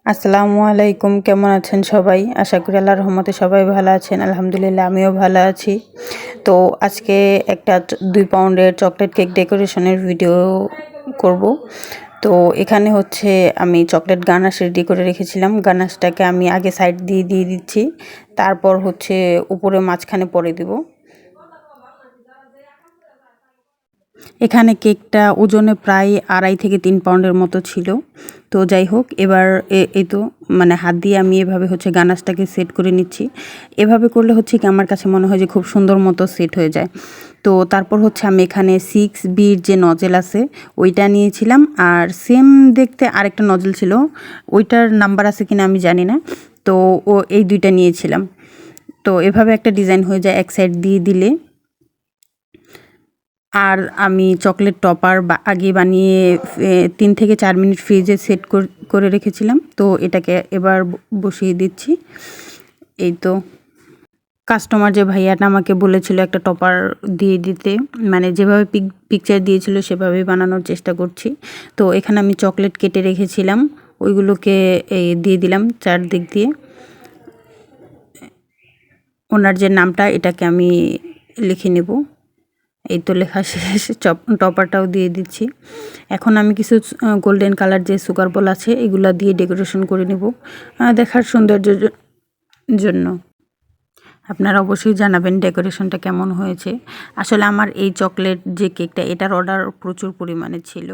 আসসালামু আলাইকুম, কেমন আছেন সবাই? আশা করি আল্লাহর রহমতে সবাই ভালো আছেন। আলহামদুলিল্লাহ আমিও ভালো আছি। তো আজকে একটা 2 পাউন্ডের চকলেট কেক ডেকোরেশনের ভিডিও করব। তো এখানে হচ্ছে আমি চকলেট গানাশ রেডি করে রেখেছিলাম। গানাশটাকে আমি আগে সাইড দিয়ে দিচ্ছি। তারপর হচ্ছে উপরে মাঝখানে পরে দিব। এখানে কেকটা ওজনে প্রায় 2.5 থেকে 3 পাউন্ডের মতো ছিল। তো যাই হোক, এবার এই তো মানে হাত দিয়ে আমি এভাবে হচ্ছে গানাশটাকে সেট করে নিচ্ছি। এভাবে করলে হচ্ছে কি আমার কাছে মনে হয় যে খুব সুন্দর মতো সেট হয়ে যায়। তো তারপর হচ্ছে আমি এখানে 6B'র যে নজেল আছে ওইটা নিয়েছিলাম, আর সেম দেখতে আরেকটা নজেল ছিল, ওইটার নাম্বার আছে কিনা আমি জানি না। তো এই 2টা নিয়েছিলাম। তো এভাবে একটা ডিজাইন হয়ে যায় এক সাইড দিয়ে দিলে। আর আমি চকলেট টপার আগে বানিয়ে 3 থেকে 4 মিনিট ফ্রিজে সেট করে রেখেছিলাম। তো এটাকে এবার বসিয়ে দিচ্ছি। এই তো কাস্টমার যে ভাইয়াটা আমাকে বলেছিল একটা টপার দিয়ে দিতে, মানে যেভাবে পিকচার দিয়েছিল সেভাবেই বানানোর চেষ্টা করছি। তো এখানে আমি চকলেট কেটে রেখেছিলাম, ওইগুলোকে দিয়ে দিলাম চারদিক দিয়ে। ওনার যে নামটা এটাকে আমি লিখে নেব। এই তো লেখা শেষ, টপারটাও দিয়ে দিচ্ছি। এখন আমি কিছু গোল্ডেন কালার যে সুগার বল আছে এগুলা দিয়ে ডেকোরেশন করে নেব দেখার সৌন্দর্যের জন্য। আপনারা অবশ্যই জানাবেন ডেকোরেশনটা কেমন হয়েছে। আসলে আমার এই চকলেট যে কেকটা এটার অর্ডার প্রচুর পরিমাণে ছিল।